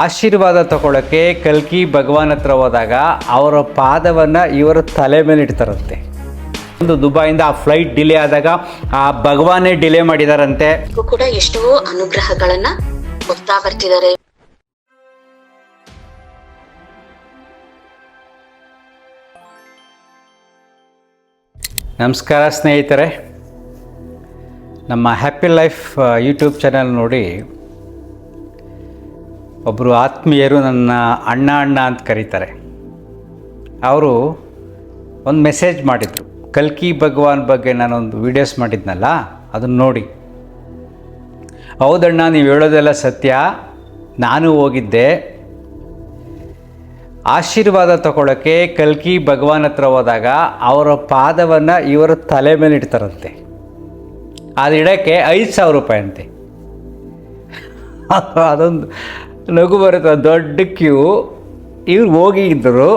ಆಶೀರ್ವಾದ ತಗೊಳ್ಳೋಕ್ಕೆ ಕಲ್ಕಿ ಭಗವಾನ್ ಹತ್ರ ಹೋದಾಗ ಅವರ ಪಾದವನ್ನು ಇವರ ತಲೆ ಮೇಲೆ ಇಡ್ತಾರಂತೆ. ಒಂದು ದುಬೈಯಿಂದ ಆ ಫ್ಲೈಟ್ ಡಿಲೇ ಆದಾಗ ಆ ಭಗವಾನೇ ಡಿಲೇ ಮಾಡಿದಾರಂತೆ. ಕೂಡ ಎಷ್ಟೋ ಅನುಗ್ರಹಗಳನ್ನ ಕೊಡ್ತಾ ಬರ್ತಿದ್ದಾರೆ. ನಮಸ್ಕಾರ ಸ್ನೇಹಿತರೆ, ನಮ್ಮ ಹ್ಯಾಪಿ ಲೈಫ್ ಯೂಟ್ಯೂಬ್ ಚಾನಲ್ ನೋಡಿ ಒಬ್ಬರು ಆತ್ಮೀಯರು ನನ್ನ ಅಣ್ಣ ಅಂತ ಕರೀತಾರೆ. ಅವರು ಒಂದು ಮೆಸೇಜ್ ಮಾಡಿದರು. ಕಲ್ಕಿ ಭಗವಾನ್ ಬಗ್ಗೆ ನಾನೊಂದು ವೀಡಿಯೋಸ್ ಮಾಡಿದ್ನಲ್ಲ, ಅದನ್ನು ನೋಡಿ, ಹೌದಣ್ಣ ನೀವು ಹೇಳೋದೆಲ್ಲ ಸತ್ಯ, ನಾನು ಹೋಗಿದ್ದೆ. ಆಶೀರ್ವಾದ ತಗೊಳ್ಳೋಕ್ಕೆ ಕಲ್ಕಿ ಭಗವಾನ್ ಹತ್ರ ಹೋದಾಗ ಅವರ ಪಾದವನ್ನು ಇವರ ತಲೆ ಮೇಲೆ ಇಡ್ತಾರಂತೆ. ಅದು ಇಡೋಕ್ಕೆ 5,000 ರೂಪಾಯಿ ಅಂತೆ. ಅದೊಂದು ನಗು ಬರುತ್ತೆ. ದೊಡ್ಡ ಕ್ಯೂ. ಇವ್ರು ಹೋಗಿದ್ದರು.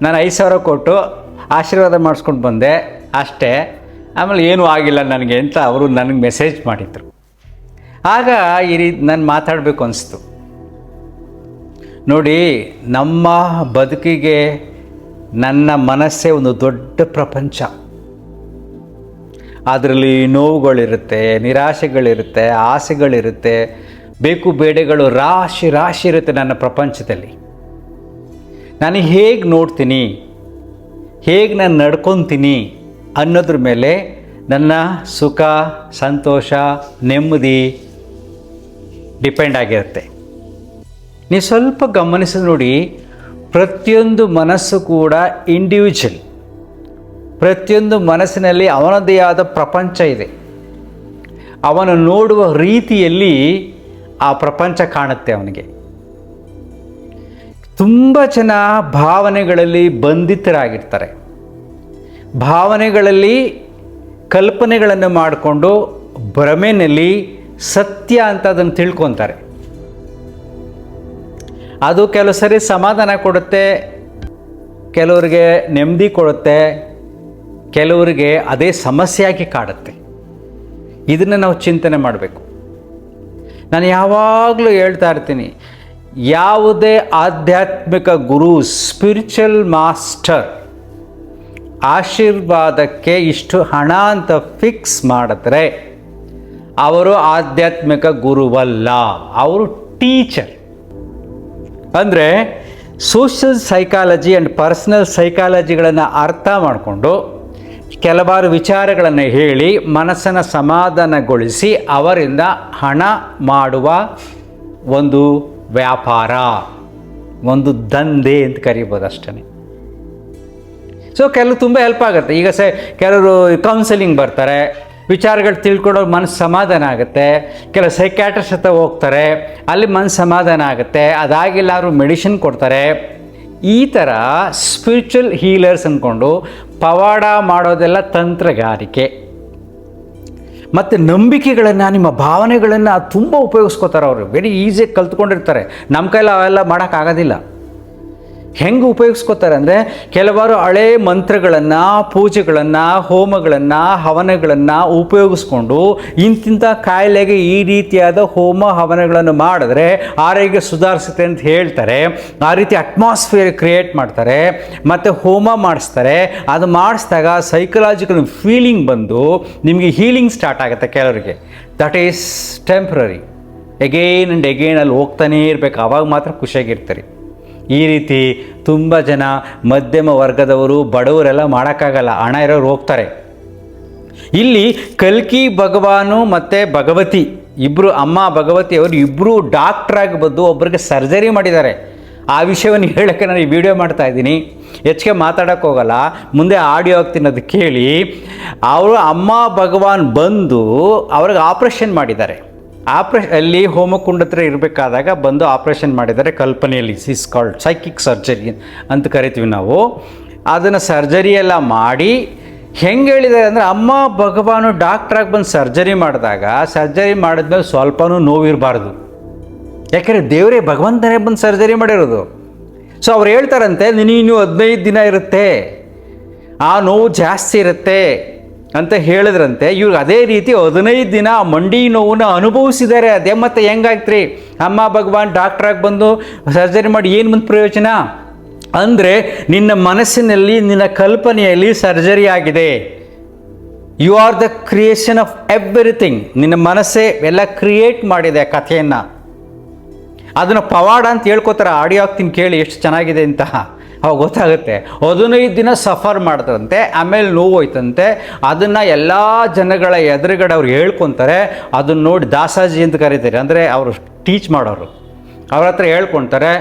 ನಾನು 5,000 ಕೊಟ್ಟು ಆಶೀರ್ವಾದ ಮಾಡಿಸ್ಕೊಂಡು ಬಂದೆ ಅಷ್ಟೇ. ಆಮೇಲೆ ಏನೂ ಆಗಿಲ್ಲ ನನಗೆ ಅಂತ ಅವರು ನನಗೆ ಮೆಸೇಜ್ ಮಾಡಿದರು. ಆಗ ಈ ರೀತಿ ನಾನು ಮಾತಾಡಬೇಕು ಅನಿಸ್ತು. ನೋಡಿ, ನಮ್ಮ ಬದುಕಿಗೆ ನನ್ನ ಮನಸ್ಸೇ ಒಂದು ದೊಡ್ಡ ಪ್ರಪಂಚ. ಅದರಲ್ಲಿ ನೋವುಗಳಿರುತ್ತೆ, ನಿರಾಶೆಗಳಿರುತ್ತೆ, ಆಸೆಗಳಿರುತ್ತೆ, ಬೇಕು ಬೇಡೆಗಳು ರಾಶಿ ಇರುತ್ತೆ ನನ್ನ ಪ್ರಪಂಚದಲ್ಲಿ. ನಾನು ಹೇಗೆ ನೋಡ್ತೀನಿ, ಹೇಗೆ ನಾನು ನಡ್ಕೊತೀನಿ ಅನ್ನೋದ್ರ ಮೇಲೆ ನನ್ನ ಸುಖ, ಸಂತೋಷ, ನೆಮ್ಮದಿ ಡಿಪೆಂಡ್ ಆಗಿರುತ್ತೆ. ನೀವು ಸ್ವಲ್ಪ ಗಮನಿಸಿದ್ರೆ ನೋಡಿ, ಪ್ರತಿಯೊಂದು ಮನಸ್ಸು ಕೂಡ ಇಂಡಿವಿಜುವಲ್. ಪ್ರತಿಯೊಂದು ಮನಸ್ಸಿನಲ್ಲಿ ಅವನದೇ ಆದ ಪ್ರಪಂಚ ಇದೆ. ಅವನು ನೋಡುವ ರೀತಿಯಲ್ಲಿ ಆ ಪ್ರಪಂಚ ಕಾಣುತ್ತೆ ಅವನಿಗೆ. ತುಂಬ ಜನ ಭಾವನೆಗಳಲ್ಲಿ ಬಂಧಿತರಾಗಿರ್ತಾರೆ. ಭಾವನೆಗಳಲ್ಲಿ ಕಲ್ಪನೆಗಳನ್ನು ಮಾಡಿಕೊಂಡು ಭ್ರಮೆಯಲ್ಲಿ ಸತ್ಯ ಅಂತ ಅದನ್ನು ತಿಳ್ಕೊತಾರೆ. ಅದು ಕೆಲವು ಸರಿ ಸಮಾಧಾನ ಕೊಡುತ್ತೆ, ಕೆಲವರಿಗೆ ನೆಮ್ಮದಿ ಕೊಡುತ್ತೆ, ಕೆಲವರಿಗೆ ಅದೇ ಸಮಸ್ಯೆಯಾಗಿ ಕಾಡುತ್ತೆ. ಇದನ್ನು ನಾವು ಚಿಂತನೆ ಮಾಡಬೇಕು. ನಾನು ಯಾವಾಗಲೂ ಹೇಳ್ತಾ ಇರ್ತೀನಿ, ಯಾವುದೇ ಆಧ್ಯಾತ್ಮಿಕ ಗುರು, ಸ್ಪಿರಿಚುವಲ್ ಮಾಸ್ಟರ್ ಆಶೀರ್ವಾದಕ್ಕೆ ಇಷ್ಟು ಹಣ ಅಂತ ಫಿಕ್ಸ್ ಮಾಡಿದ್ರೆ ಅವರು ಆಧ್ಯಾತ್ಮಿಕ ಗುರುವಲ್ಲ, ಅವರು ಟೀಚರ್. ಅಂದರೆ ಸೋಷಿಯಲ್ ಸೈಕಾಲಜಿ ಆ್ಯಂಡ್ ಪರ್ಸನಲ್ ಸೈಕಾಲಜಿಗಳನ್ನು ಅರ್ಥ ಮಾಡಿಕೊಂಡು ಕೆಲವಾರು ವಿಚಾರಗಳನ್ನು ಹೇಳಿ ಮನಸ್ಸನ್ನು ಸಮಾಧಾನಗೊಳಿಸಿ ಅವರಿಂದ ಹಣ ಮಾಡುವ ಒಂದು ವ್ಯಾಪಾರ, ಒಂದು ದಂಧೆ ಅಂತ ಕರಿಬೋದು ಅಷ್ಟೇ. ಸೊ ಕೆಲವು ತುಂಬ ಹೆಲ್ಪ್ ಆಗುತ್ತೆ. ಈಗ ಕೆಲವರು ಕೌನ್ಸಿಲಿಂಗ್ ಬರ್ತಾರೆ, ವಿಚಾರಗಳು ತಿಳ್ಕೊಳ್ಳೋ ಮನಸ್ಸು ಸಮಾಧಾನ ಆಗುತ್ತೆ. ಕೆಲವು ಸೈಕ್ಯಾಟ್ರಿಸ್ಟ್ ಹತ್ರ ಹೋಗ್ತಾರೆ, ಅಲ್ಲಿ ಮನಸ್ಸು ಸಮಾಧಾನ ಆಗುತ್ತೆ. ಅದಾಗಿಲ್ಲ ಅವರು ಮೆಡಿಸಿನ್ ಕೊಡ್ತಾರೆ. ಈ ಥರ ಸ್ಪಿರಿಚುವಲ್ ಹೀಲರ್ಸ್ ಅಂದ್ಕೊಂಡು ಪವಾಡ ಮಾಡೋದೆಲ್ಲ ತಂತ್ರಗಾರಿಕೆ. ಮತ್ತು ನಂಬಿಕೆಗಳನ್ನು, ನಿಮ್ಮ ಭಾವನೆಗಳನ್ನು ತುಂಬ ಉಪಯೋಗಿಸ್ಕೋತಾರೆ ಅವರು. ವೆರಿ ಈಸಿಯಾಗಿ ಕಲ್ತ್ಕೊಂಡಿರ್ತಾರೆ. ನಮ್ಮ ಕೈಲಿ ಅವೆಲ್ಲ ಮಾಡೋಕ್ಕಾಗೋದಿಲ್ಲ. ಹೆಂಗೆ ಉಪಯೋಗಿಸ್ಕೋತಾರೆ ಅಂದರೆ, ಕೆಲವಾರು ಹಳೇ ಮಂತ್ರಗಳನ್ನು, ಪೂಜೆಗಳನ್ನು, ಹೋಮಗಳನ್ನು, ಹವನಗಳನ್ನು ಉಪಯೋಗಿಸ್ಕೊಂಡು ಇಂತಿಂಥ ಕಾಯಿಲೆಗೆ ಈ ರೀತಿಯಾದ ಹೋಮ ಹವನಗಳನ್ನು ಮಾಡಿದ್ರೆ ಆರೋಗ್ಯ ಸುಧಾರಿಸುತ್ತೆ ಅಂತ ಹೇಳ್ತಾರೆ. ಆ ರೀತಿ ಅಟ್ಮಾಸ್ಫಿಯರ್ ಕ್ರಿಯೇಟ್ ಮಾಡ್ತಾರೆ ಮತ್ತು ಹೋಮ ಮಾಡಿಸ್ತಾರೆ. ಅದು ಮಾಡಿಸಿದಾಗ ಸೈಕಲಾಜಿಕಲ್ ಫೀಲಿಂಗ್ ಬಂದು ನಿಮಗೆ ಹೀಲಿಂಗ್ ಸ್ಟಾರ್ಟ್ ಆಗುತ್ತೆ ಕೆಲವರಿಗೆ. That is temporary. Again and again ಅಲ್ಲಿ ಹೋಗ್ತಾನೇ ಇರಬೇಕು. ಆವಾಗ ಮಾತ್ರ ಖುಷಿಯಾಗಿರ್ತಾರೆ. ಈ ರೀತಿ ತುಂಬ ಜನ ಮಧ್ಯಮ ವರ್ಗದವರು, ಬಡವರೆಲ್ಲ ಮಾಡೋಕ್ಕಾಗಲ್ಲ, ಹಣ ಇರೋರು ಹೋಗ್ತಾರೆ. ಇಲ್ಲಿ ಕಲ್ಕಿ ಭಗವಾನು ಮತ್ತು ಭಗವತಿ ಇಬ್ಬರು, ಅಮ್ಮ ಭಗವತಿ ಅವರು ಇಬ್ಬರು ಡಾಕ್ಟ್ರಾಗಿ ಬಂದು ಒಬ್ಬರಿಗೆ ಸರ್ಜರಿ ಮಾಡಿದ್ದಾರೆ. ಆ ವಿಷಯವನ್ನು ಹೇಳೋಕ್ಕೆ ನಾನು ಈ ವಿಡಿಯೋ ಮಾಡ್ತಾ ಇದ್ದೀನಿ. ಹೆಚ್ಚಿಗೆ ಮಾತಾಡೋಕ್ಕೆ ಹೋಗಲ್ಲ, ಮುಂದೆ ಆಡಿಯೋ ಹೋಗ್ತೀನಿ, ಅದು ಕೇಳಿ. ಅವರು ಅಮ್ಮ ಭಗವಾನ್ ಬಂದು ಅವ್ರಿಗೆ ಆಪ್ರೇಷನ್ ಮಾಡಿದ್ದಾರೆ. ಅಲ್ಲಿ ಹೋಮಕುಂಡ ಹತ್ರ ಇರಬೇಕಾದಾಗ ಬಂದು ಆಪ್ರೇಷನ್ ಮಾಡಿದ್ದಾರೆ ಕಲ್ಪನೆಯಲ್ಲಿ. ಇಸ್ ಕಾಲ್ಡ್ ಸೈಕಿಕ್ ಸರ್ಜರಿ ಅಂತ ಕರಿತೀವಿ ನಾವು. ಅದನ್ನು ಸರ್ಜರಿ ಎಲ್ಲ ಮಾಡಿ ಹೆಂಗೆ ಹೇಳಿದ್ದಾರೆ ಅಂದರೆ, ಅಮ್ಮ ಭಗವಾನು ಡಾಕ್ಟ್ರಾಗಿ ಬಂದು ಸರ್ಜರಿ ಮಾಡಿದ್ಮೇಲೆ ಸ್ವಲ್ಪನೂ ನೋವಿರಬಾರ್ದು. ಯಾಕೆಂದರೆ ದೇವರೇ, ಭಗವಂತನೇ ಬಂದು ಸರ್ಜರಿ ಮಾಡಿರೋದು. ಸೊ ಅವ್ರು ಹೇಳ್ತಾರಂತೆ, ಇನ್ನೂ 15 ದಿನ ಇರುತ್ತೆ, ಆ ನೋವು ಜಾಸ್ತಿ ಇರುತ್ತೆ ಅಂತ ಹೇಳಿದ್ರಂತೆ. ಇವ್ರು ಅದೇ ರೀತಿ 15 ದಿನ ಮಂಡಿ ನೋವನ್ನ ಅನುಭವಿಸಿದ್ದಾರೆ. ಅದೇ ಮತ್ತೆ ಹೆಂಗಾಯ್ತ್ರಿ, ಅಮ್ಮ ಭಗವಾನ್ ಡಾಕ್ಟ್ರಾಗಿ ಬಂದು ಸರ್ಜರಿ ಮಾಡಿ ಏನು ಮುಂದೆ ಪ್ರಯೋಜನ ಅಂದರೆ, ನಿನ್ನ ಮನಸ್ಸಿನಲ್ಲಿ ನಿನ್ನ ಕಲ್ಪನೆಯಲ್ಲಿ ಸರ್ಜರಿ ಆಗಿದೆ. You are the creation of everything. ನಿನ್ನ ಮನಸ್ಸೇ ಎಲ್ಲ ಕ್ರಿಯೇಟ್ ಮಾಡಿದೆ ಕಥೆಯನ್ನು. ಅದನ್ನು ಪವಾಡ ಅಂತ ಹೇಳ್ಕೊತಾರೆ. ಆಡಿಯೋ ಹಾಕ್ತೀನಿ ಕೇಳಿ ಎಷ್ಟು ಚೆನ್ನಾಗಿದೆ ಅಂತ, ಅವಾಗ ಗೊತ್ತಾಗುತ್ತೆ. 15 ದಿನ ಸಫರ್ ಮಾಡ್ತಂತೆ, ಆಮೇಲೆ ನೋವು ಹೋಯ್ತಂತೆ. ಅದನ್ನು ಎಲ್ಲ ಜನಗಳ ಎದುರುಗಡೆ ಅವ್ರು ಹೇಳ್ಕೊತಾರೆ. ಅದನ್ನು ನೋಡಿ ದಾಸಾಜಿ ಅಂತ ಕರೀತಾರೆ, ಅಂದರೆ ಅವರು ಟೀಚ್ ಮಾಡೋರು. ಅವ್ರ ಹತ್ರ ಹೇಳ್ಕೊತಾರೆ,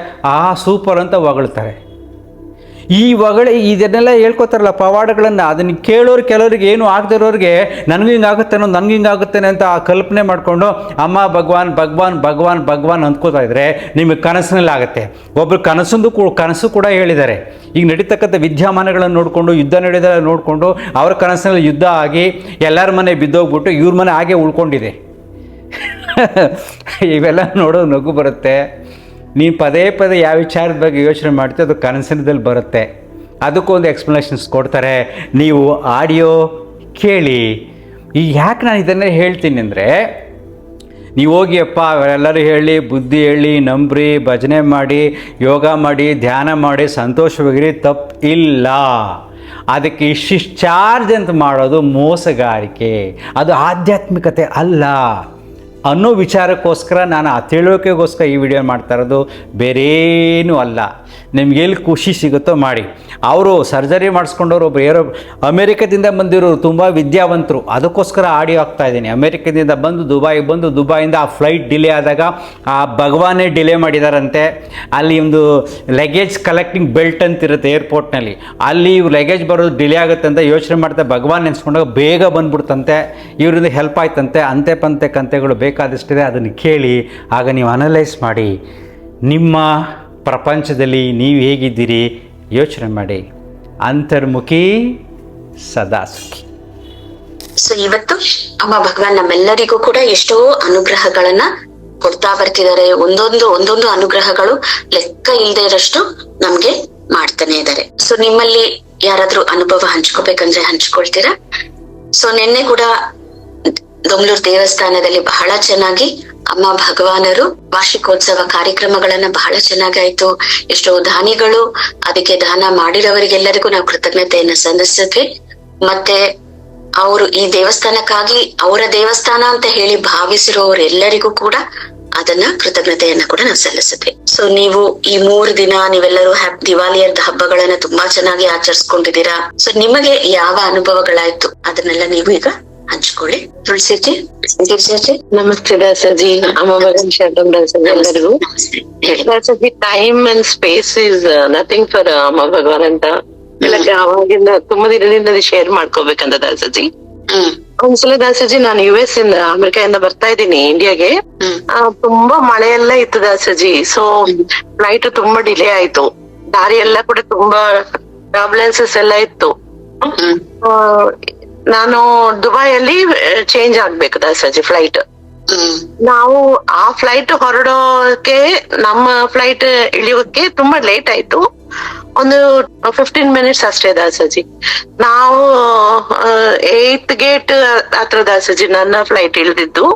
ಸೂಪರ್ ಅಂತ ಹೊಗಳ್ತಾರೆ. ಇದನ್ನೆಲ್ಲ ಹೇಳ್ಕೊತಾರಲ್ಲ ಪವಾಡಗಳನ್ನು, ಅದನ್ನು ಕೇಳೋರು ಕೆಲವ್ರಿಗೆ ಏನು ಆಗದಿರೋರಿಗೆ ನನಗೂ ಹಿಂಗಾಗುತ್ತೇನೋ ನನಗೂ ಹಿಂಗಾಗುತ್ತೇನೆ ಅಂತ ಆ ಕಲ್ಪನೆ ಮಾಡಿಕೊಂಡು ಅಮ್ಮ ಭಗವಾನ್ ಭಗವಾನ್ ಭಗವಾನ್ ಭಗವಾನ್ ಅಂದ್ಕೋತಾ ಇದ್ರೆ ನಿಮಗೆ ಕನಸಿನಲ್ಲಿ ಆಗುತ್ತೆ. ಒಬ್ಬರು ಕನಸು ಕೂಡ ಹೇಳಿದ್ದಾರೆ. ಈಗ ನಡೀತಕ್ಕಂಥ ವಿದ್ಯಮಾನಗಳನ್ನು ನೋಡಿಕೊಂಡು, ಯುದ್ಧ ನಡೆಯೋದೆಲ್ಲ ನೋಡಿಕೊಂಡು ಅವ್ರ ಕನಸಿನಲ್ಲಿ ಯುದ್ಧ ಆಗಿ ಎಲ್ಲರ ಮನೆ ಬಿದ್ದೋಗ್ಬಿಟ್ಟು ಇವ್ರ ಮನೆ ಹಾಗೆ ಉಳ್ಕೊಂಡಿದೆ. ಇವೆಲ್ಲ ನೋಡೋ ನಗು ಬರುತ್ತೆ. ನೀನು ಪದೇ ಪದೇ ಯಾವ ವಿಚಾರದ ಬಗ್ಗೆ ಯೋಚನೆ ಮಾಡ್ತೀವಿ ಅದು ಕನಸಿನದಲ್ಲಿ ಬರುತ್ತೆ. ಅದಕ್ಕೊಂದು ಎಕ್ಸ್ಪ್ಲನೇಷನ್ಸ್ ಕೊಡ್ತಾರೆ. ನೀವು ಆಡಿಯೋ ಕೇಳಿ. ಈಗ ಯಾಕೆ ನಾನು ಇದನ್ನೇ ಹೇಳ್ತೀನಿ ಅಂದರೆ, ನೀವು ಹೋಗಿಯಪ್ಪ ಅವರೆಲ್ಲರೂ ಹೇಳಿ, ಬುದ್ಧಿ ಹೇಳಿ, ನಂಬ್ರಿ, ಭಜನೆ ಮಾಡಿ, ಯೋಗ ಮಾಡಿ, ಧ್ಯಾನ ಮಾಡಿ, ಸಂತೋಷವಾಗಿರಿ, ತಪ್ಪು ಇಲ್ಲ. ಅದಕ್ಕೆ ಇಷ್ಟಿಷ್ಟು ಚಾರ್ಜ್ ಅಂತ ಮಾಡೋದು ಮೋಸಗಾರಿಕೆ, ಅದು ಆಧ್ಯಾತ್ಮಿಕತೆ ಅಲ್ಲ ಅನ್ನೋ ವಿಚಾರಕ್ಕೋಸ್ಕರ ನಾನು ಆ ತಿಳುವಳಿಕೆಗೋಸ್ಕರ ಈ ವಿಡಿಯೋ ಮಾಡ್ತಾ ಇರೋದು, ಬೇರೇನೂ ಅಲ್ಲ. ನಿಮ್ಗೆ ಎಲ್ಲಿ ಖುಷಿ ಸಿಗುತ್ತೋ ಮಾಡಿ. ಅವರು ಸರ್ಜರಿ ಮಾಡಿಸ್ಕೊಂಡವ್ರು ಒಬ್ಬರು ಅಮೇರಿಕದಿಂದ ಬಂದಿರೋರು, ತುಂಬ ವಿದ್ಯಾವಂತರು. ಅದಕ್ಕೋಸ್ಕರ ಆಡಿಯೋ ಆಗ್ತಾ ಇದ್ದೀನಿ. ಅಮೇರಿಕದಿಂದ ಬಂದು ದುಬೈಗೆ ಬಂದು, ದುಬೈಯಿಂದ ಆ ಫ್ಲೈಟ್ ಡಿಲೇ ಆದಾಗ ಆ ಭಗವಾನೇ ಡಿಲೇ ಮಾಡಿದಾರಂತೆ. ಅಲ್ಲಿ ಒಂದು ಲಗೇಜ್ ಕಲೆಕ್ಟಿಂಗ್ ಬೆಲ್ಟ್ ಅಂತಿರುತ್ತೆ ಏರ್ಪೋರ್ಟ್ನಲ್ಲಿ, ಅಲ್ಲಿ ಇವ್ರು ಲಗೇಜ್ ಬರೋದು ಡಿಲೇ ಆಗುತ್ತೆ ಅಂತ ಯೋಚನೆ ಮಾಡ್ತಾ ಭಗವಾನ್ ನೆನೆಸ್ಕೊಂಡಾಗ ಬೇಗ ಬಂದ್ಬಿಡ್ತಂತೆ. ಇವರಿಂದ ಹೆಲ್ಪ್ ಆಯ್ತಂತೆ. ಅಂತೆ ಪಂತೆ ಕಂತೆಗಳು ಬೇಕಾದಷ್ಟಿದೆ, ಅದನ್ನು ಕೇಳಿ. ಆಗ ನೀವು ಅನಲೈಸ್ ಮಾಡಿ, ನಿಮ್ಮ ಪ್ರಪಂಚದಲ್ಲಿ ನೀವು ಹೇಗಿದ್ದೀರಿ ಯೋಚನೆ ಮಾಡಿ. ಅಂತರ್ಮುಖಿ ಸದಾ ಸುಖಿ. ಸೊ ಇವತ್ತು ಅಮ್ಮ ಭಗವಾನ್ ನಮ್ಮೆಲ್ಲರಿಗೂ ಕೂಡ ಎಷ್ಟೋ ಅನುಗ್ರಹಗಳನ್ನ ಕೊಡ್ತಾ ಬರ್ತಿದ್ದಾರೆ. ಒಂದೊಂದು ಅನುಗ್ರಹಗಳು ಲೆಕ್ಕ ಇಲ್ಲದೆ ಇರಷ್ಟು ನಮ್ಗೆ ಮಾಡ್ತಾನೆ ಇದ್ದಾರೆ. ಸೊ ನಿಮ್ಮಲ್ಲಿ ಯಾರಾದ್ರೂ ಅನುಭವ ಹಂಚ್ಕೋಬೇಕಂದ್ರೆ ಹಂಚ್ಕೊಳ್ತೀರಾ? ಸೊ ನಿನ್ನೆ ಕೂಡ ದೊಂಗ್ಳೂರ್ ದೇವಸ್ಥಾನದಲ್ಲಿ ಬಹಳ ಚೆನ್ನಾಗಿ ಅಮ್ಮ ಭಗವಾನರು ವಾರ್ಷಿಕೋತ್ಸವ ಕಾರ್ಯಕ್ರಮಗಳನ್ನ ಬಹಳ ಚೆನ್ನಾಗಿ ಆಯ್ತು. ಎಷ್ಟೋ ದಾನಿಗಳು ಅದಕ್ಕೆ ದಾನ ಮಾಡಿರೋವರಿಗೆಲ್ಲರಿಗೂ ನಾವು ಕೃತಜ್ಞತೆಯನ್ನ ಸಲ್ಲಿಸಿದ್ವಿ. ಮತ್ತೆ ಅವರು ಈ ದೇವಸ್ಥಾನಕ್ಕಾಗಿ ಅವರ ದೇವಸ್ಥಾನ ಅಂತ ಹೇಳಿ ಭಾವಿಸಿರೋರೆಲ್ಲರಿಗೂ ಕೂಡ ಅದನ್ನ ಕೃತಜ್ಞತೆಯನ್ನ ಕೂಡ ನಾವು ಸಲ್ಲಿಸಿದ್ವಿ. ಸೊ ನೀವು ಈ 3 ದಿನ ನೀವೆಲ್ಲರೂ ದಿವಾಲಿಯರ್ದ ಹಬ್ಬಗಳನ್ನ ತುಂಬಾ ಚೆನ್ನಾಗಿ ಆಚರಿಸ್ಕೊಂಡಿದ್ದೀರಾ. ಸೊ ನಿಮಗೆ ಯಾವ ಅನುಭವಗಳಾಯ್ತು ಅದನ್ನೆಲ್ಲ ನೀವು ಈಗ ಹಂಚ್ಕೊಳ್ಳಿ. ತುಳಸಿಜಿ, ಗಿರಿಜಾಜಿ. ನಮಸ್ತೆ ದಾಸಜಿ, ಅಮ್ಮ ಭಗವಾನ್ ಶರಣಂ ದಾಸಜಿ ಎಲ್ಲರಿಗೂ. ದಾಸಜಿ, time and space is nothing for Amma Bhagavan ಅಂತ ಅವಾಗಿಂದ ತುಂಬಾ ದಿನದಿಂದ ಶೇರ್ ಮಾಡ್ಕೋಬೇಕಂತ ದಾಸಜಿ. ಒಂದ್ಸಲ ದಾಸಜಿ ನಾನು US ಇಂದ ಅಮೆರಿಕಾದಿಂದ ಬರ್ತಾ ಇದ್ದೀನಿ ಇಂಡಿಯಾಗೆ. ತುಂಬಾ ಮಳೆ ಎಲ್ಲ ಇತ್ತು ದಾಸಜಿ. ಸೊ ಫ್ಲೈಟ್ ತುಂಬಾ ಡಿಲೇ ಆಯ್ತು. ದಾರಿ ಎಲ್ಲ ಕೂಡ ತುಂಬಾ ಪ್ರಾಬ್ಲಮ್ಸಸ್ ಎಲ್ಲ ಇತ್ತು. ನಾನು ದುಬೈಯಲ್ಲಿ ಚೇಂಜ್ ಆಗ್ಬೇಕು ದಾಸಜಿ ಫ್ಲೈಟ್. ನಾವು ಆ ಫ್ಲೈಟ್ ಹೊರಡೋಕೆ ನಮ್ಮ ಫ್ಲೈಟ್ ಇಳಿಯೋಕೆ ತುಂಬಾ ಲೇಟ್ ಆಯ್ತು. ಒಂದು 15 ಮಿನಿಟ್ಸ್ ಅಷ್ಟೇ ದಾಸಜಿ. ನಾವು 8th ಗೇಟ್ ಹತ್ರ ದಾಸಜಿ ನನ್ನ ಫ್ಲೈಟ್ ಇಳಿದಿದ್ದು.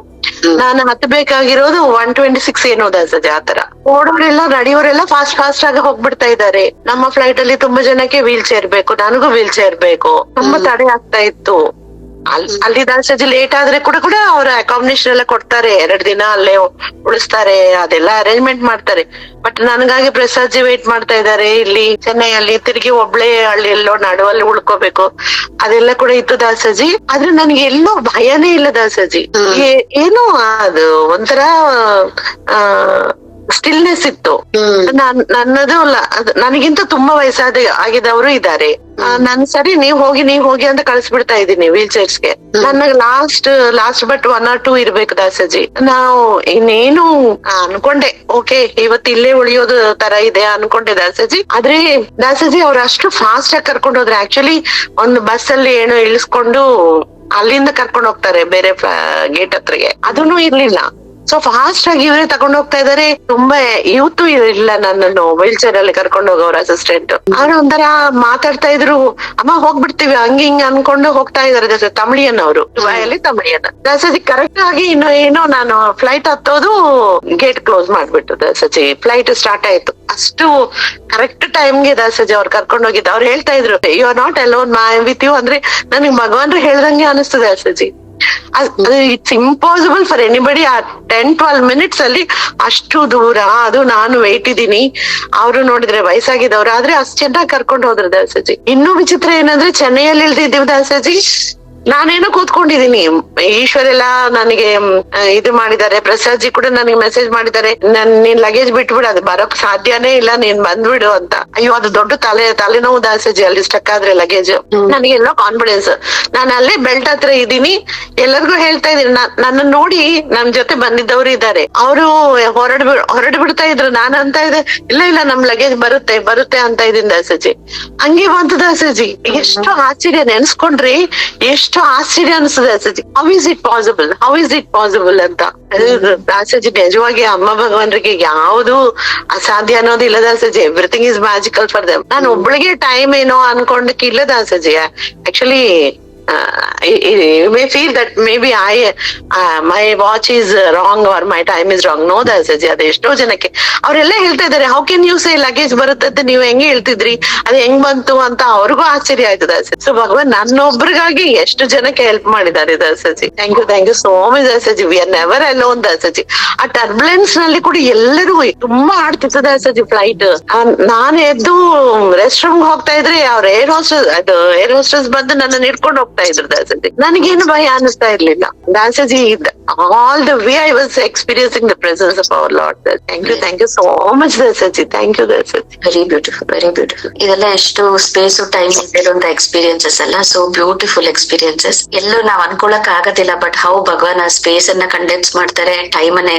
ನಾನು ಹತ್ತಬೇಕಾಗಿರೋದು 126 ಏನೋ ದಾಸಜಿ. ಆತರ ಓಡೋರೆಲ್ಲ ನಡೆಯೋರೆಲ್ಲ ಫಾಸ್ಟ್ ಆಗಿ ಹೋಗ್ಬಿಡ್ತಾ ಇದ್ದಾರೆ. ನಮ್ಮ ಫ್ಲೈಟ್ ಅಲ್ಲಿ ತುಂಬಾ ಜನಕ್ಕೆ ವೀಲ್ ಚೇರ್ ಬೇಕು, ನನಗೂ ವೀಲ್ ಚೇರ್ ಬೇಕು. ತುಂಬಾ ತಡೆ ಆಗ್ತಾ ಇತ್ತು. ಅಲ್ಲಿ ದಾಸಜಿ ಲೇಟ್ ಆದ್ರೆ ಕೂಡ ಅವ್ರ ಅಕಾಮಿಡೇಷನ್ ಎಲ್ಲ ಕೊಡ್ತಾರೆ, 2 ದಿನ ಅಲ್ಲೇ ಉಳಿಸ್ತಾರೆ, ಅದೆಲ್ಲ ಅರೇಂಜ್ಮೆಂಟ್ ಮಾಡ್ತಾರೆ. ಬಟ್ ನನಗಾಗಿ ಪ್ರಸಾದ್ಜಿ ವೇಟ್ ಮಾಡ್ತಾ ಇದ್ದಾರೆ ಇಲ್ಲಿ ಚೆನ್ನೈಯಲ್ಲಿ. ತಿರುಗಿ ಒಬ್ಳೆ ಹಳ್ಳಿ ಎಲ್ಲೋ ನಡುವಲ್ಲಿ ಉಳ್ಕೋಬೇಕು, ಅದೆಲ್ಲ ಕೂಡ ಇತ್ತು ದಾಸಜಿ. ಆದ್ರೆ ನನ್ಗೆ ಎಲ್ಲೋ ಭಯನೇ ಇಲ್ಲ ದಾಸಜಿ. ಏನು ಅದು ಒಂಥರ ಸ್ಟಿಲ್ನೆಸ್ ಇತ್ತು. ನನ್ನದು ನನಗಿಂತ ತುಂಬಾ ಆಗಿದವರು ಇದ್ದಾರೆ. ನನ್ ಸರಿ ನೀವ್ ಹೋಗಿ ಅಂತ ಕಳಿಸ್ಬಿಡ್ತಾ ಇದ್ದೀನಿ ವೀಲ್ ಚೇರ್ಸ್ಗೆ. ನನಗೆ ಲಾಸ್ಟ್ ಬಟ್ 1 or 2 ಇರ್ಬೇಕು ದಾಸಜಿ. ನಾವು ಇನ್ನೇನು ಅನ್ಕೊಂಡೆ, ಓಕೆ ಇವತ್ತು ಇಲ್ಲೇ ಉಳಿಯೋದು ತರ ಇದೆ ಅನ್ಕೊಂಡೆ ದಾಸಜಿ. ಆದ್ರೆ ದಾಸಜಿ ಅವ್ರು ಅಷ್ಟು ಫಾಸ್ಟ್ ಆಗಿ ಕರ್ಕೊಂಡು ಹೋದ್ರೆ. ಆಕ್ಚುಲಿ ಒಂದು ಬಸ್ ಅಲ್ಲಿ ಏನೋ ಇಳಿಸ್ಕೊಂಡು ಅಲ್ಲಿಂದ ಕರ್ಕೊಂಡು ಹೋಗ್ತಾರೆ ಬೇರೆ ಗೇಟ್ ಹತ್ರಗೆ, ಅದನ್ನು ಇರ್ಲಿಲ್ಲ. ಸೊ ಫಾಸ್ಟ್ ಆಗಿ ಇವರೇ ತಗೊಂಡ್ ಹೋಗ್ತಾ ಇದಾರೆ. ತುಂಬಾ ಇವತ್ತು ಇಲ್ಲ ನನ್ನನ್ನು ವೀಲ್ ಚೇರ್ ಅಲ್ಲಿ ಕರ್ಕೊಂಡು ಹೋಗೋರು ಅಸಿಸ್ಟೆಂಟ್. ಅವ್ರು ಒಂಥರ ಮಾತಾಡ್ತಾ ಇದ್ರು, ಅಮ್ಮ ಹೋಗ್ಬಿಡ್ತೀವಿ ಹಂಗ ಹಿಂಗ ಅನ್ಕೊಂಡು ಹೋಗ್ತಾ ಇದಾರೆ. ತಮಿಳಿಯನ್ ಅವರು, ದುಬೈಯಲ್ಲಿ ತಮಿಳಿಯನ್. ದಾಸಜಿ ಕರೆಕ್ಟ್ ಆಗಿ ಏನೋ ನಾನು ಫ್ಲೈಟ್ ಹತ್ತೋದು ಗೇಟ್ ಕ್ಲೋಸ್ ಮಾಡ್ಬಿಟ್ಟು ದಾಸಜಿ ಫ್ಲೈಟ್ ಸ್ಟಾರ್ಟ್ ಆಯ್ತು. ಅಷ್ಟು ಕರೆಕ್ಟ್ ಟೈಮ್ಗೆ ದಾಸಜಿ ಅವ್ರು ಕರ್ಕೊಂಡು ಹೋಗಿದ್ದು. ಅವ್ರು ಹೇಳ್ತಾ ಇದ್ರು, you are not alone with you ಅಂದ್ರೆ ನನಗೆ ಭಗವಾನ್ರು ಹೇಳ್ದಂಗೆ ಅನಿಸ್ತದೆ ದಾಸಜಿ. ಇಟ್ಸ್ ಇಂಪಾಸಿಬಲ್ ಫಾರ್ ಎನಿಬಡಿ ಆ 10-12 minutes ಅಲ್ಲಿ ಅಷ್ಟು ದೂರ. ಅದು ನಾನು ವೇಟ್ ಇದ್ದೀನಿ. ಅವರು ನೋಡಿದ್ರೆ ವಯಸ್ಸಾಗಿದ್ದವ್ರು, ಆದ್ರೆ ಅಷ್ಟು ಚೆನ್ನಾಗಿ ಕರ್ಕೊಂಡು ಹೋದ್ರು ದಾಸಜಿ. ಇನ್ನೂ ವಿಚಿತ್ರ ಏನಂದ್ರೆ ಚೆನ್ನೈಯಲ್ಲಿ ಇಳ್ದಿದ್ದೀವಿ ದಾಸಜಿ. ನಾನೇನೋ ಕೂತ್ಕೊಂಡಿದೀನಿ, ಈಶ್ವರ್ ಎಲ್ಲ ನನಗೆ ಇದು ಮಾಡಿದ್ದಾರೆ. ಪ್ರಸಾದ್ ಜಿ ಕೂಡ ನನಗೆ ಮೆಸೇಜ್ ಮಾಡಿದ್ದಾರೆ, ನೀನ್ ಲಗೇಜ್ ಬಿಟ್ಬಿಡು, ಅದು ಬರೋಕ್ ಸಾಧ್ಯನೇ ಇಲ್ಲ, ನೀನ್ ಬಂದ್ಬಿಡು ಅಂತ. ಅಯ್ಯೋ ಅದು ದೊಡ್ಡ ತಲೆನೋವು ದಾಸಜಿ, ಅಲ್ಲಿ ಸ್ಟಕ್ ಆದ್ರೆ ಲಗೇಜ್. ನನಗೆಲ್ಲೋ ಕಾನ್ಫಿಡೆನ್ಸ್, ನಾನು ಅಲ್ಲೇ ಬೆಲ್ಟ್ ಹತ್ರ ಇದ್ದೀನಿ, ಎಲ್ಲರಿಗೂ ಹೇಳ್ತಾ ಇದೀನಿ. ನನ್ನ ನೋಡಿ ನಮ್ ಜೊತೆ ಬಂದಿದ್ದವ್ರು ಇದ್ದಾರೆ, ಅವರು ಹೊರಡು ಬಿಡ್ತಾ ಇದ್ರು. ನಾನು ಅಂತ ಇದೆ, ಇಲ್ಲ ನಮ್ ಲಗೇಜ್ ಬರುತ್ತೆ ಅಂತ ಇದೀನಿ ದಾಸಜಿ. ಹಂಗೆ ಬಂತು ದಾಸಜಿ. ಎಷ್ಟು ಆಶ್ಚರ್ಯ, ನೆನ್ಸ್ಕೊಂಡ್ರಿ ಎಷ್ಟು ಆಶ್ಚರ್ಯ ಅನ್ಸುತ್ತೆ ದಾಸಜಿ. ಹೌ ಇಸ್ ಇಟ್ ಪಾಸಿಬಲ್ ಅಂತ. ದಾಸಜಿ ನಿಜವಾಗಿ ಅಮ್ಮ ಭಗವಾನ್ರಿಗೆ ಯಾವುದು ಅಸಾಧ್ಯ ಅನ್ನೋದಿಲ್ಲ ದಾಸಜಿ. Everything is magical for them. ನಾನು ಒಬ್ಳಿಗೆ ಟೈಮ್ ಏನೋ ಅನ್ಕೊಂಡಕ್ಕೆ ಇಲ್ಲ ದಾಸಜಿ. Actually you may feel that maybe my watch is wrong or my time is wrong. No ದಾಸಜಿ, ಅದು ಎಷ್ಟೋ ಜನಕ್ಕೆ ಅವರೆಲ್ಲ ಹೇಳ್ತಾ ಇದಾರೆ, how can you say luggage ಬರುತ್ತೆ ಅಂತ ನೀವು ಹೆಂಗೆ ಹೇಳ್ತಿದ್ರಿ, ಅದು ಹೆಂಗ್ ಬಂತು ಅಂತ ಅವ್ರಿಗೂ ಆಶ್ಚರ್ಯ ಆಯ್ತು ದಾಸಜಿ. ಸೊ ಭಗವಾನ್ ನನ್ನೊಬ್ರಿಗಾಗಿ ಎಷ್ಟು ಜನಕ್ಕೆ ಹೆಲ್ಪ್ ಮಾಡಿದ್ದಾರೆ ದಾಸಜಿ. ಥ್ಯಾಂಕ್ ಯು ಸೋ ಮಚ್ ದಾಸಜಿ. ವಿ ಆರ್ ನೆವರ್ ಅಲೋನ್ ದಾಸಜಿ. ಆ ಟರ್ಬುಲೆನ್ಸ್ ನಲ್ಲಿ ಕೂಡ ಎಲ್ಲರಿಗೂ ತುಂಬಾ ಆಡ್ತಿತ್ತು ದಾಸಜಿ ಫ್ಲೈಟ್. ನಾನು ಎದ್ದು ರೆಸ್ಟ್ ರೂಮ್ ಹೋಗ್ತಾ ಇದ್ರೆ ಅವ್ರ ಏರ್ ಹೋಸ್ಟೆಸ್ ಬಂದು ನನ್ನ ಹಿಡ್ಕೊಂಡು ಹೋಗ್ತಾ ಇದ್ರು ದಾಸಜಿ. ನನಗೇನು ಭಯ ಅನಿಸ್ತಾ ಇರ್ಲಿಲ್ಲ ದಾಸಜಿ. All the way I was experiencing the presence of our lord. Thank you so much ದಾಸಜಿ. ಥ್ಯಾಂಕ್ ಯು ದಾಸಜಿ. Very beautiful. ಇದೆಲ್ಲ ಎಷ್ಟು ಸ್ಪೇಸ್ ಟೈಮ್ ಇರುವಂತ ಎಕ್ಸ್ಪೀರಿಯನ್ಸಸ್ ಅಲ್ಲ. So beautiful experiences. ಎಲ್ಲೂ ನಾವ್ ಅನ್ಕೊಳಕ್ ಆಗೋದಿಲ್ಲ, ಬಟ್ ಹೌ ಭಗವಾನ್ ಆ ಸ್ಪೇಸ್ ಅನ್ನ ಕಂಡೆನ್ಸ್ ಮಾಡ್ತಾರೆ, ಟೈಮ್ ಅನ್ನ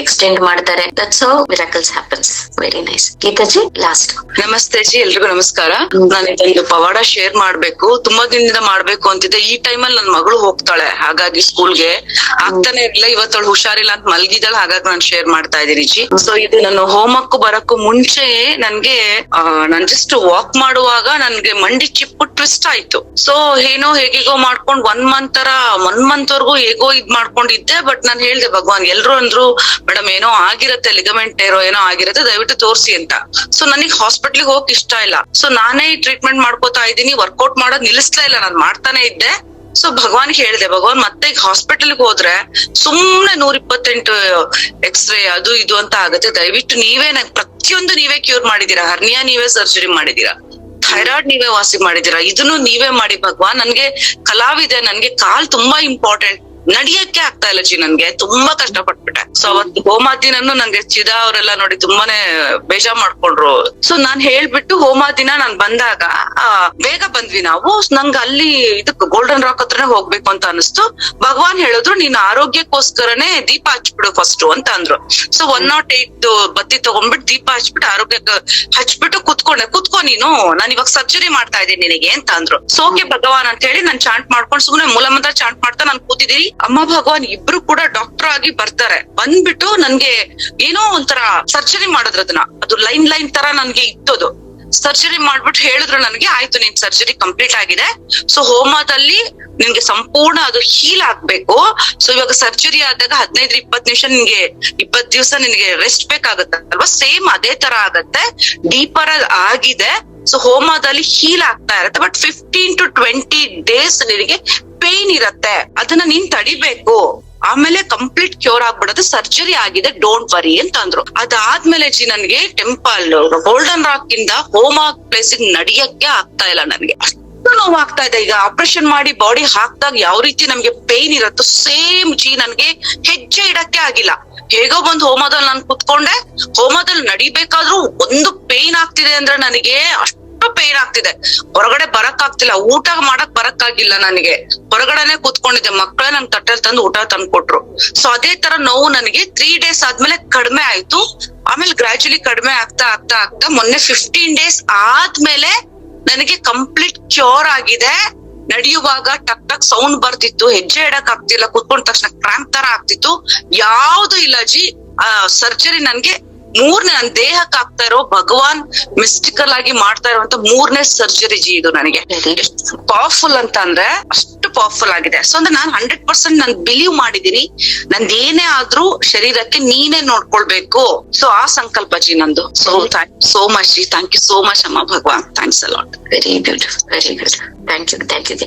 ಎಕ್ಸ್ಟೆಂಡ್ ಮಾಡ್ತಾರೆ. That's how miracles happens. Very nice. Geetaji last. ನಮಸ್ತೆ ಜಿ, ಎಲ್ರಿಗೂ ನಮಸ್ಕಾರ. ನಾನು ಇದೊಂದು ಪವಾಡ ಶೇರ್ ಮಾಡ್ಬೇಕು, ತುಂಬಾ ದಿನದಿಂದ ಮಾಡ್ಬೇಕು ಅಂತಿದ್ದೆ. ಈ ಟೈಮಲ್ಲಿ ನನ್ ಮಗಳು ಹೋಗ್ತಾಳೆ, ಹಾಗಾಗಿ ಸ್ಕೂಲ್ಗೆ ಆಗ್ತಾನೆ ಇರ್ಲಿಲ್ಲ. ಇವತ್ತವಳು ಹುಷಾರಿಲ್ಲ ಅಂತ ಮಲ್ಗಿದ್ದಾಳೆ, ಹಾಗಾಗಿ ನಾನು ಶೇರ್ ಮಾಡ್ತಾ ಇದ್ದೀನಿ ಜಿ. ಸೊ ಇದು ನನ್ನ ಹೋಮಕ್ಕೂ ಬರಕ್ಕೂ ಮುಂಚೆ ನನ್ಗೆ ನಾನ್ ಜಸ್ಟ್ ವಾಕ್ ಮಾಡುವಾಗ ನನ್ಗೆ ಮಂಡಿ ಚಿಪ್ಪು ಟ್ವಿಸ್ಟ್ ಆಯ್ತು. ಸೊ ಏನೋ ಹೇಗೋ ಮಾಡ್ಕೊಂಡ್ 1 month ವರ್ಗೂ ಹೇಗೋ ಇದ್ ಮಾಡ್ಕೊಂಡಿದ್ದೆ. ಬಟ್ ನಾನ್ ಹೇಳ್ದೆ ಭಗವಾನ್, ಎಲ್ರು ಅಂದ್ರು ಮೇಡಮ್ ಏನೋ ಆಗಿರತ್ತೆ, ಲಿಗಮೆಂಟ್ ಟೇರೋ ಏನೋ ಆಗಿರತ್ತೆ, ದಯವಿಟ್ಟು ತೋರ್ಸಿ ಅಂತ. ಸೊ ನನಗ್ ಹಾಸ್ಪಿಟ್ಲಿಗೆ ಹೋಗಕ್ ಇಷ್ಟ ಇಲ್ಲ. ಸೊ ನಾನೇ ಟ್ರೀಟ್ಮೆಂಟ್ ಮಾಡ್ಕೋತಾ ಇದ್ದೀನಿ, ವರ್ಕೌಟ್ ಮಾಡೋದ್ ನಿಲ್ಲಿಸ್ತಾ ಇಲ್ಲ, ನಾನ್ ಮಾಡ್ತಾನೆ ಇದ್ದೆ. ಸೊ ಭಗವಾನ್ ಹೇಳ್ದೆ, ಭಗವಾನ್ ಮತ್ತೆ ಈಗ ಹಾಸ್ಪಿಟಲ್ಗೆ ಹೋದ್ರೆ ಸುಮ್ನೆ 128 ಎಕ್ಸ್ರೇ ಅದು ಇದು ಅಂತ ಆಗುತ್ತೆ, ದಯವಿಟ್ಟು ನೀವೇ ಪ್ರತಿಯೊಂದು ನೀವೇ ಕ್ಯೂರ್ ಮಾಡಿದೀರಾ. ಹರ್ನಿಯಾ ನೀವೇ ಸರ್ಜರಿ ಮಾಡಿದೀರಾ, ಥೈರಾಯ್ಡ್ ನೀವೇ ವಾಸಿ ಮಾಡಿದೀರಾ, ಇದನ್ನು ನೀವೇ ಮಾಡಿ ಭಗವಾನ್. ನನ್ಗೆ ಕಲಾವಿದೆ, ನನ್ಗೆ ಕಾಲ್ ತುಂಬಾ ಇಂಪಾರ್ಟೆಂಟ್, ನಡಿಯಕ್ಕೆ ಆಗ್ತಾ ಇಲ್ಲ ಜಿ, ನನ್ಗೆ ತುಂಬಾ ಕಷ್ಟ ಪಟ್ಬಿಟ್ಟೆ. ಸೊ ಅವತ್ತು ಹೋಮಾದಿನನ್ನು ನಂಗೆ ಚಿದಾ ಅವರೆಲ್ಲ ನೋಡಿ ತುಂಬಾನೇ ಬೇಜಾರ್ ಮಾಡ್ಕೊಂಡ್ರು. ಸೊ ನಾನ್ ಹೇಳ್ಬಿಟ್ಟು ಹೋಮಾದಿನ ನಾನ್ ಬಂದಾಗ ಬೇಗ ಬಂದ್ವಿ ನಾವು. ನಂಗೆ ಅಲ್ಲಿ ಇದಕ್ ಗೋಲ್ಡನ್ ರಾಕ್ ಹತ್ರನೇ ಹೋಗ್ಬೇಕು ಅಂತ ಅನಿಸ್ತು. ಭಗವಾನ್ ಹೇಳಿದ್ರು, ನೀನ್ ಆರೋಗ್ಯಕ್ಕೋಸ್ಕರನೇ ದೀಪ ಹಚ್ಬಿಡು ಫಸ್ಟ್ ಅಂತ ಅಂದ್ರು. ಸೊ 108 ಬತ್ತಿ ತಗೊಂಡ್ಬಿಟ್ಟು ದೀಪ ಹಚ್ಬಿಟ್ಟು ಆರೋಗ್ಯಕ್ಕೆ ಹಚ್ಬಿಟ್ಟು ಕುತ್ಕೋ ನೀನು, ನಾನ್ ಇವಾಗ ಸರ್ಜರಿ ಮಾಡ್ತಾ ಇದ್ದೀನಿ ನಿನಗೆ ಅಂತ ಅಂದ್ರು. ಸೋಕೆ ಭಗವಾನ್ ಅಂತ ಹೇಳಿ ನಾನ್ ಚಾಂಟ್ ಮಾಡ್ಕೊಂಡು ಸುಮ್ನೆ ಮೂಲಮಂತ್ರ ಚಾಂಟ್ ಮಾಡ್ತಾ ನಾನ್ ಕೂತಿದ್ದೀನಿ. ಅಮ್ಮ ಭಗವಾನ್ ಇಬ್ರು ಕೂಡ ಡಾಕ್ಟರ್ ಆಗಿ ಬರ್ತಾರೆ. ಬಂದ್ಬಿಟ್ಟು ನನ್ಗೆ ಏನೋ ಒಂಥರ ಸರ್ಜರಿ ಮಾಡಿದ್ರು, ಅದನ್ನ ಅದು ಲೈನ್ ತರ ನನ್ಗೆ ಇತ್ತದು. ಸರ್ಜರಿ ಮಾಡ್ಬಿಟ್ಟು ಹೇಳಿದ್ರು ನನಗೆ, ಆಯ್ತು ನಿನ್ ಸರ್ಜರಿ ಕಂಪ್ಲೀಟ್ ಆಗಿದೆ. ಸೊ ಹೋಮದಲ್ಲಿ ನಿನ್ಗೆ ಸಂಪೂರ್ಣ ಅದು ಹೀಲ್ ಆಗ್ಬೇಕು. ಸೊ ಇವಾಗ ಸರ್ಜರಿ ಆದಾಗ 15-20 ನಿಮಿಷ ನಿನ್ಗೆ 20 ದಿವಸ ನಿನ್ಗೆ ರೆಸ್ಟ್ ಬೇಕಾಗತ್ತೆ ಅಲ್ವಾ, ಸೇಮ್ ಅದೇ ತರ ಆಗತ್ತೆ. ಡೀಪರ್ ಆಗಿದೆ. ಸೊ ಹೋಮದಲ್ಲಿ ಹೀಲ್ ಆಗ್ತಾ ಇರತ್ತೆ, ಬಟ್ 15 to 20 days ನಿನಗೆ ಪೇನ್ ಇರತ್ತೆ, ಅದನ್ನ ನೀನ್ ತಡಿಬೇಕು. ಆಮೇಲೆ ಕಂಪ್ಲೀಟ್ ಕ್ಯೂರ್ ಆಗ್ಬಿಡೋದು, ಸರ್ಜರಿ ಆಗಿದೆ, ಡೋಂಟ್ ವರಿ ಅಂತ ಅಂದ್ರು. ಅದಾದ್ಮೇಲೆ ಜಿ ನನ್ಗೆ ಟೆಂಪಲ್ ಗೋಲ್ಡನ್ ರಾಕ್ ಇಂದ ಹೋಮ ಪ್ಲೇಸ್ ನಡಿಯಕ್ಕೆ ಆಗ್ತಾ ಇಲ್ಲ, ನನ್ಗೆ ಅಷ್ಟು ನೋವು ಆಗ್ತಾ ಇದೆ. ಈಗ ಆಪರೇಷನ್ ಮಾಡಿ ಬಾಡಿ ಹಾಕ್ದಾಗ ಯಾವ ರೀತಿ ನಮ್ಗೆ ಪೇನ್ ಇರತ್ತೋ ಸೇಮ್ ಜಿ ನನ್ಗೆ ಹೆಜ್ಜೆ ಇಡಕ್ಕೆ ಆಗಿಲ್ಲ. ಹೇಗೋ ಬಂದ್ ಹೋಮದಲ್ಲಿ ನಾನು ಕುತ್ಕೊಂಡೆ, ಹೋಮದಲ್ಲಿ ನಡಿಬೇಕಾದ್ರೂ ಒಂದು ಪೇನ್ ಆಗ್ತಿದೆ ಅಂದ್ರೆ ನನಗೆ ಅಷ್ಟು ಪೇನ್ ಆಗ್ತಿದೆ. ಹೊರಗಡೆ ಬರಕ್ ಆಗ್ತಿಲ್ಲ, ಊಟ ಮಾಡಕ್ ಬರಕ್ ಆಗಿಲ್ಲ ನನಗೆ. ಹೊರಗಡೆನೆ ಕೂತ್ಕೊಂಡಿದ್ದೆ, ಮಕ್ಕಳೇ ನನ್ ತಟ್ಟೆಲ್ ತಂದು ಊಟ ತಂದು ಕೊಟ್ರು. ಸೊ ಅದೇ ತರ ನೋವು ನನಗೆ 3 days ಆದ್ಮೇಲೆ ಕಡಿಮೆ ಆಯ್ತು. ಆಮೇಲೆ ಗ್ರಾಜುಲಿ ಕಡಿಮೆ ಆಗ್ತಾ ಮೊನ್ನೆ 15 days ಆದ್ಮೇಲೆ ನನಗೆ ಕಂಪ್ಲೀಟ್ ಕ್ಯೂರ್ ಆಗಿದೆ. ನಡೆಯುವಾಗ ಟಕ್ ಟಕ್ ಸೌಂಡ್ ಬರ್ತಿತ್ತು, ಹೆಜ್ಜೆ ಇಡಕ್ ಆಗ್ತಿಲ್ಲ, ಕುತ್ಕೊಂಡ ತಕ್ಷಣ ಕ್ರಾಂಪ್ ತರ ಆಗ್ತಿತ್ತು. ಯಾವ್ದು ಇಲ್ಲ ಜಿ. ಸರ್ಜರಿ ನನ್ಗೆ ನನ್ ದೇಹಕ್ಕೆ ಆಗ್ತಾ ಇರೋ ಭಗವಾನ್ ಮಿಸ್ಟಿಕಲ್ ಆಗಿ ಮಾಡ್ತಾ ಇರುವಂತ 3ನೇ ಸರ್ಜರಿ ಜಿ ಇದು. ನನಗೆ ಪವರ್ಫುಲ್ ಅಂತ ಅಂದ್ರೆ ಅಷ್ಟು ಪವರ್ಫುಲ್ ಆಗಿದೆ. ಸೊ ಅಂದ್ರೆ ನಾನು 100% ನಾನು ಬಿಲೀವ್ ಮಾಡಿದೀನಿ, ನಂದೇನೇ ಆದ್ರೂ ಶರೀರಕ್ಕೆ ನೀನೇ ನೋಡ್ಕೊಳ್ಬೇಕು. ಸೊ ಆ ಸಂಕಲ್ಪ ಜಿ ನಂದು. So thank you so much ಜಿ. Thank you so much Amma Bhagavan. Thanks a lot. Very good, very good. Thank you, thank you.